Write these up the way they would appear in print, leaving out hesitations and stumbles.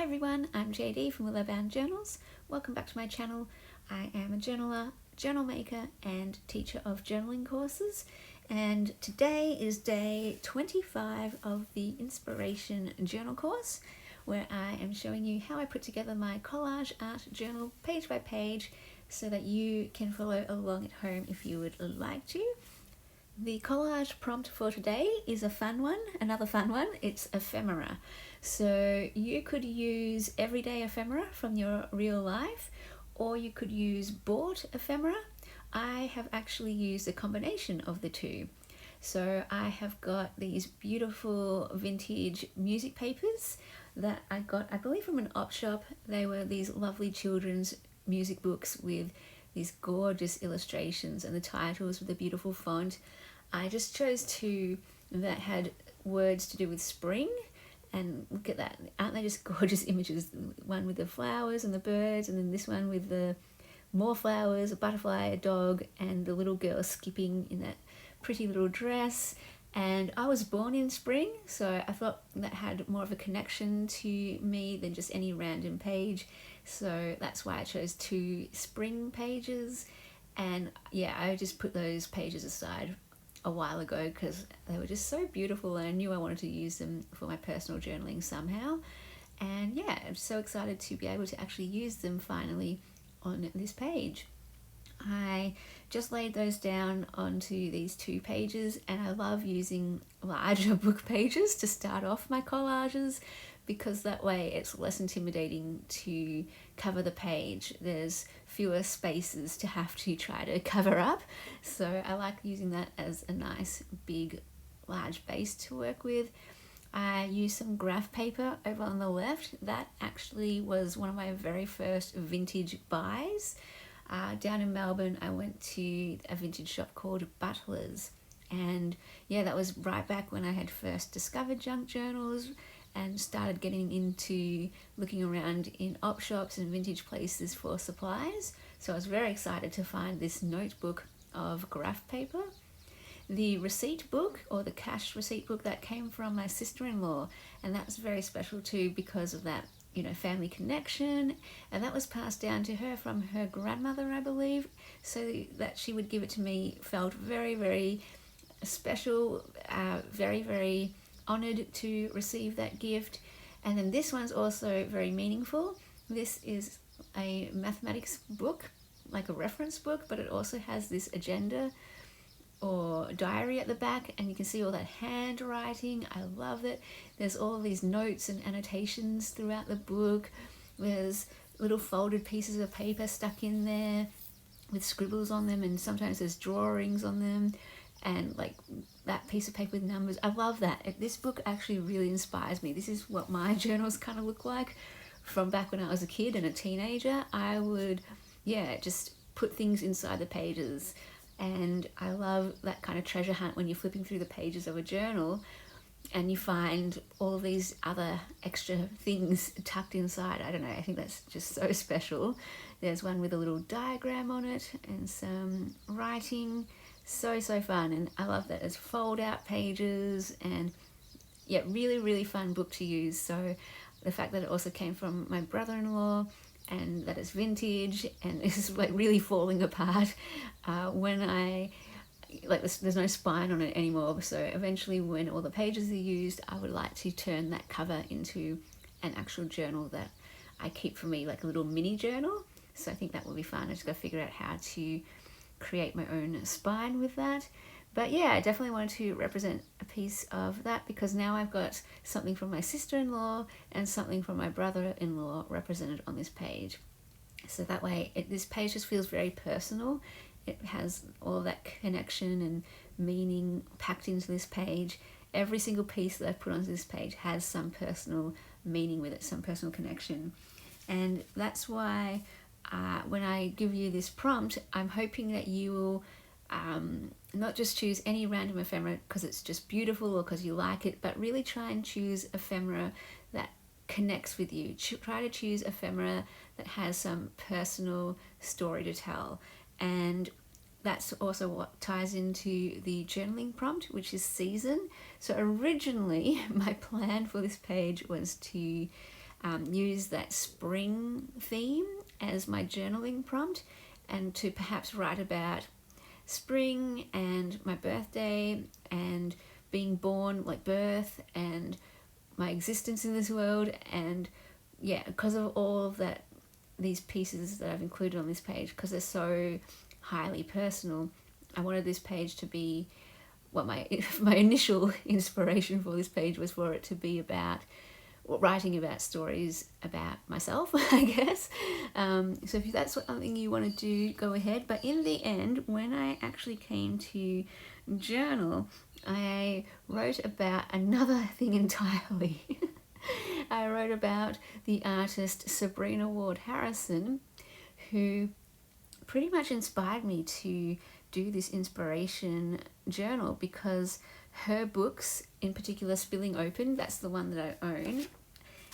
Hi everyone, I'm JD from Willow Journals. Welcome back to my channel. I am a journaler, journal maker and teacher of journaling courses, and today is day 25 of the Inspiration Journal course, where I am showing you how I put together my collage art journal page by page so that you can follow along at home if you would like to. The collage prompt for today is a fun one, another fun one. It's ephemera. So you could use everyday ephemera from your real life, or you could use bought ephemera. I have actually used a combination of the two. So I have got these beautiful vintage music papers that I got, I believe, from an op shop. They were these lovely children's music books with these gorgeous illustrations and the titles with a beautiful font. I just chose two that had words to do with spring, and look at that, aren't they just gorgeous images? One with the flowers and the birds, and then this one with the more flowers, a butterfly, a dog, and the little girl skipping in that pretty little dress. And I was born in spring, so I thought that had more of a connection to me than just any random page. So that's why I chose two spring pages. And yeah, I just put those pages aside a while ago because they were just so beautiful, and I knew I wanted to use them for my personal journaling somehow. And yeah, I'm so excited to be able to actually use them finally on this page. I just laid those down onto these two pages, and I love using larger book pages to start off my collages because that way it's less intimidating to cover the page. There's fewer spaces to have to try to cover up, so I like using that as a nice big large base to work with. I used some graph paper over on the left. That actually was one of my very first vintage buys. Down in Melbourne, I went to a vintage shop called Butler's, and yeah, that was right back when I had first discovered junk journals and started getting into looking around in op shops and vintage places for supplies. So I was very excited to find this notebook of graph paper. The receipt book, or the cash receipt book, that came from my sister-in-law, and that's very special too because of that, you know, family connection, and that was passed down to her from her grandmother, I believe, so that she would give it to me felt very, very special, very, very honored to receive that gift. And then this one's also very meaningful. This is a mathematics book, like a reference book, but it also has this agenda or diary at the back, and you can see all that handwriting. I love it. There's all these notes and annotations throughout the book. There's little folded pieces of paper stuck in there with scribbles on them, and sometimes there's drawings on them, and like that piece of paper with numbers. I love that. This book actually really inspires me. This is what my journals kind of look like from back when I was a kid and a teenager. I would, yeah, just put things inside the pages. And I love that kind of treasure hunt when you're flipping through the pages of a journal and you find all of these other extra things tucked inside. I don't know, I think that's just so special. There's one with a little diagram on it and some writing. So fun, and I love that it's fold out pages, and yeah, really, really fun book to use. So the fact that it also came from my brother-in-law, and that it's vintage and it's like really falling apart when I like there's no spine on it anymore. So eventually, when all the pages are used, I would like to turn that cover into an actual journal that I keep for me, like a little mini journal. So I think that will be fun. I just got to figure out how to create my own spine with that. But yeah, I definitely wanted to represent a piece of that because now I've got something from my sister-in-law and something from my brother-in-law represented on this page. So that way, this page just feels very personal. It has all that connection and meaning packed into this page. Every single piece that I've put onto this page has some personal meaning with it, some personal connection. And that's why when I give you this prompt, I'm hoping that you will not just choose any random ephemera because it's just beautiful or because you like it, but really try and choose ephemera that connects with you. Try to choose ephemera that has some personal story to tell. And that's also what ties into the journaling prompt, which is season. So originally my plan for this page was to use that spring theme as my journaling prompt, and to perhaps write about spring and my birthday and being born, like birth, and my existence in this world. And yeah, because of all of that, these pieces that I've included on this page, because they're so highly personal, I wanted this page to be what my initial inspiration for this page was, for it to be about writing about stories about myself, I guess. So if that's something you want to do, go ahead. But in the end, when I actually came to journal, I wrote about another thing entirely. I wrote about the artist Sabrina Ward Harrison, who pretty much inspired me to do this inspiration journal, because her books, in particular Spilling Open, that's the one that I own,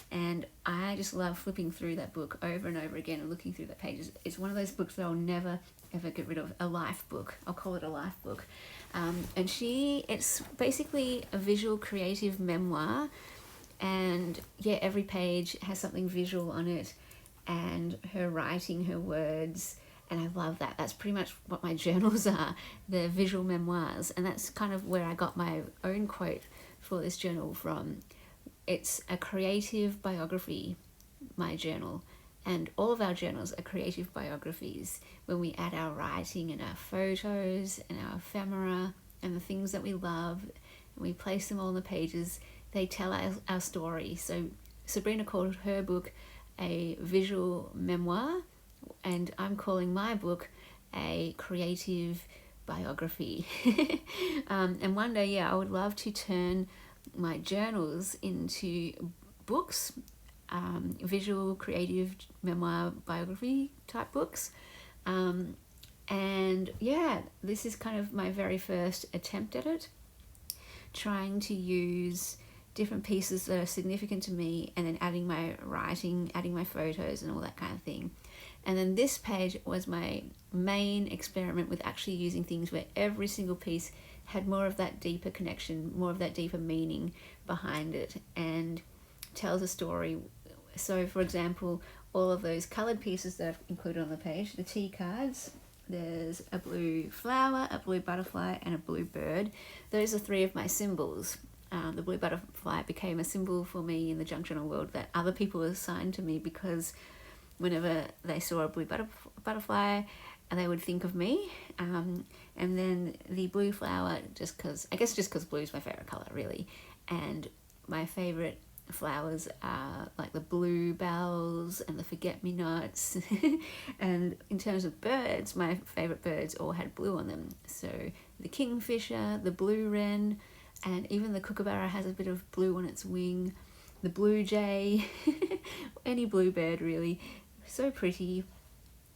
and I just love flipping through that book over and over again and looking through the pages. It's one of those books that I'll never ever get rid of. A life book, I'll call it a life book. And it's basically a visual creative memoir, and yeah, every page has something visual on it, and her writing, her words. And I love that. That's pretty much what my journals are, the visual memoirs. And that's kind of where I got my own quote for this journal from. It's a creative biography, my journal. And all of our journals are creative biographies. When we add our writing and our photos and our ephemera and the things that we love, and we place them all on the pages, they tell our story. So Sabrina called her book a visual memoir, and I'm calling my book a creative biography. And one day, yeah, I would love to turn my journals into books, visual, creative, memoir, biography type books. And yeah, this is kind of my very first attempt at it, trying to use different pieces that are significant to me, and then adding my writing, adding my photos and all that kind of thing. And then this page was my main experiment with actually using things where every single piece had more of that deeper connection, more of that deeper meaning behind it, and tells a story. So for example, all of those coloured pieces that I've included on the page, the tea cards, there's a blue flower, a blue butterfly and a blue bird. Those are three of my symbols. The blue butterfly became a symbol for me in the junk journal world that other people assigned to me, because whenever they saw a blue butterfly, they would think of me. And then the blue flower, just because blue is my favourite colour, really. And my favourite flowers are like the bluebells and the forget-me-nots. And in terms of birds, my favourite birds all had blue on them. So the kingfisher, the blue wren, and even the kookaburra has a bit of blue on its wing. The blue jay, any bluebird really, so pretty.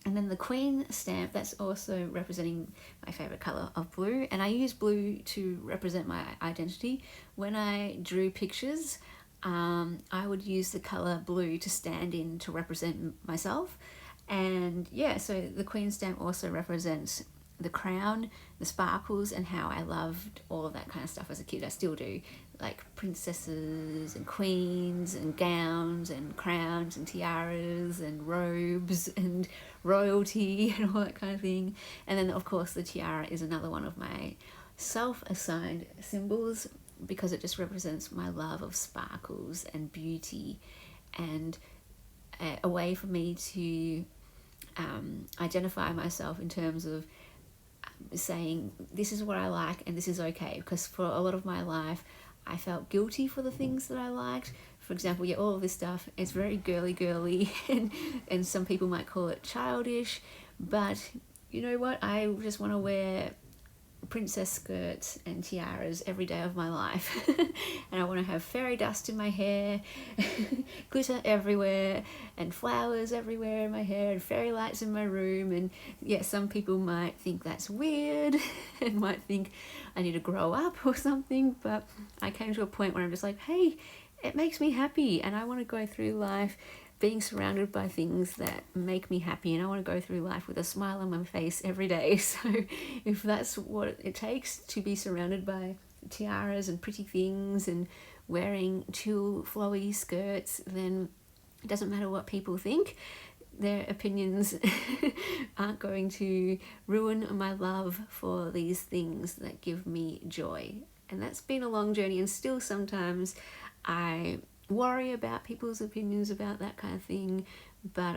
And then the queen stamp, that's also representing my favourite colour of blue. And I use blue to represent my identity. When I drew pictures, I would use the colour blue to stand in to represent myself. And yeah, so the queen stamp also represents the crown, the sparkles, and how I loved all of that kind of stuff as a kid. I still do, like princesses and queens and gowns and crowns and tiaras and robes and royalty and all that kind of thing. And then of course the tiara is another one of my self-assigned symbols, because it just represents my love of sparkles and beauty, and a way for me to identify myself in terms of saying this is what I like and this is okay. Because for a lot of my life I felt guilty for the things that I liked. For example, yeah, all of this stuff is very girly and some people might call it childish, but you know what, I just want to wear princess skirts and tiaras every day of my life. And I want to have fairy dust in my hair, glitter everywhere, and flowers everywhere in my hair, and fairy lights in my room. And yeah, some people might think that's weird and might think I need to grow up or something, but I came to a point where I'm just like, hey, it makes me happy, and I want to go through life being surrounded by things that make me happy, and I want to go through life with a smile on my face every day. So if that's what it takes to be surrounded by tiaras and pretty things and wearing tulle flowy skirts, then It doesn't matter what people think. Their opinions aren't going to ruin my love for these things that give me joy. And that's been a long journey, and still sometimes I worry about people's opinions about that kind of thing. But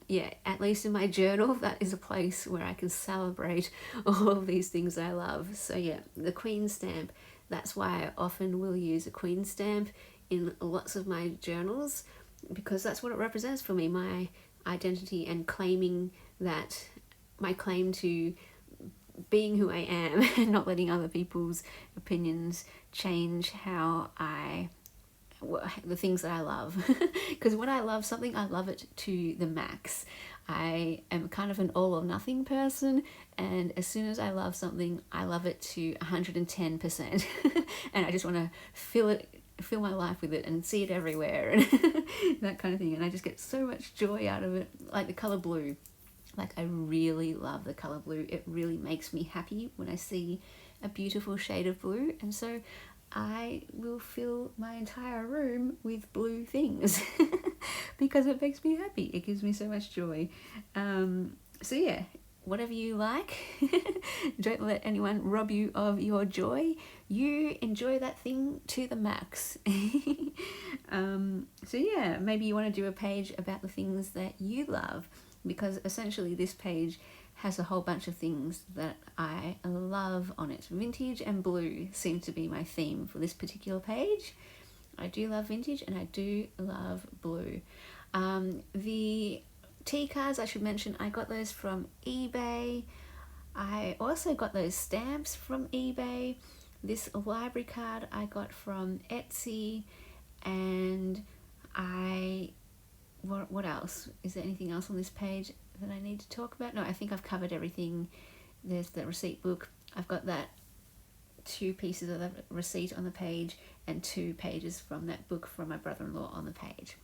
yeah, at least in my journal, that is a place where I can celebrate all of these things I love. So yeah, the Queen stamp, that's why I often will use a Queen stamp in lots of my journals, because that's what it represents for me, my identity, and claiming that, my claim to being who I am and not letting other people's opinions change how the things that I love. Because when I love something, I love it to the max. I am kind of an all or nothing person, and as soon as I love something, I love it to 110%. And I just want to fill my life with it and see it everywhere and that kind of thing. And I just get so much joy out of it. Like the color blue, like I really love the color blue. It really makes me happy when I see a beautiful shade of blue, and so I will fill my entire room with blue things because it makes me happy. It gives me so much joy. So yeah, whatever you like, don't let anyone rob you of your joy. You enjoy that thing to the max. So yeah, maybe you want to do a page about the things that you love, because essentially this page has a whole bunch of things that I love on it. Vintage and blue seem to be my theme for this particular page. I do love vintage and I do love blue. The tea cards, I should mention, I got those from eBay. I also got those stamps from eBay. This library card I got from Etsy, and what else? Is there anything else on this page that I need to talk about? No, I think I've covered everything. There's the receipt book. I've got that 2 pieces of the receipt on the page and 2 pages from that book from my brother-in-law on the page.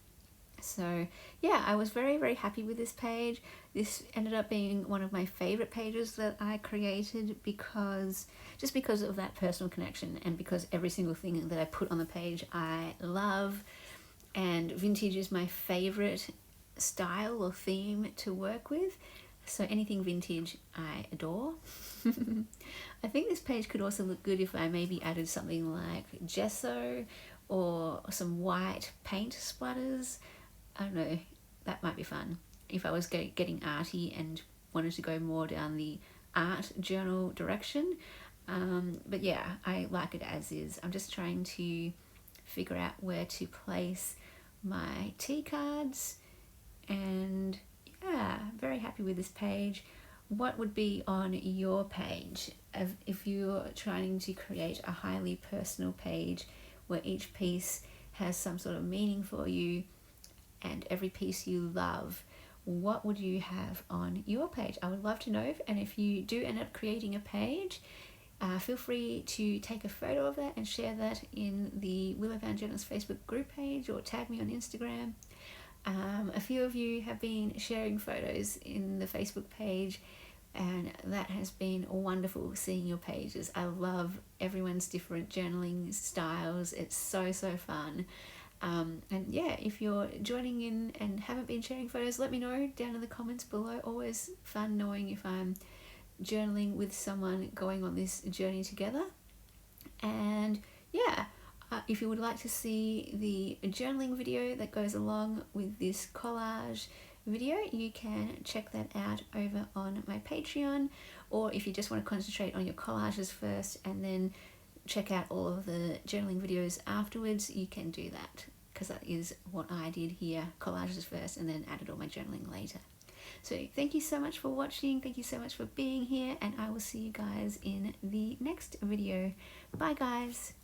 So yeah, I was very, very happy with this page. This ended up being one of my favorite pages that I created because of that personal connection, and because every single thing that I put on the page I love. And vintage is my favorite style or theme to work with, so anything vintage I adore. I think this page could also look good if I maybe added something like gesso or some white paint splatters. I don't know, that might be fun if I was getting arty and wanted to go more down the art journal direction. But yeah, I like it as is. I'm just trying to figure out where to place my tea cards, and yeah, very happy with this page. What would be on your page if you're trying to create a highly personal page where each piece has some sort of meaning for you and every piece you love? What would you have on your page? I would love to know. And if you do end up creating a page, feel free to take a photo of that and share that in the Willow Van Journals Facebook group page, or tag me on Instagram. A few of you have been sharing photos in the Facebook page, and that has been wonderful seeing your pages. I love everyone's different journaling styles. It's so fun. And yeah, if you're joining in and haven't been sharing photos, let me know down in the comments below. Always fun knowing if I'm journaling with someone going on this journey together. And yeah, if you would like to see the journaling video that goes along with this collage video, you can check that out over on my Patreon. Or if you just want to concentrate on your collages first and then check out all of the journaling videos afterwards, you can do that, because that is what I did here. Collages first and then added all my journaling later. So thank you so much for watching. Thank you so much for being here, and I will see you guys in the next video. Bye guys.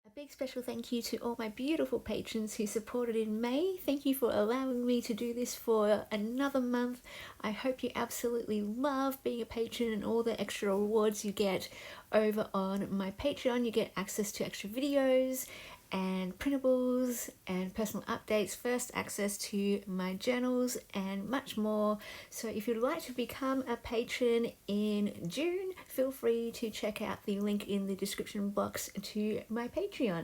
A big special thank you to all my beautiful patrons who supported in May. Thank you for allowing me to do this for another month. I hope you absolutely love being a patron and all the extra rewards you get over on my Patreon. You get access to extra videos and printables and personal updates, first access to my journals, and much more. So if you'd like to become a patron in June, feel free to check out the link in the description box to my Patreon.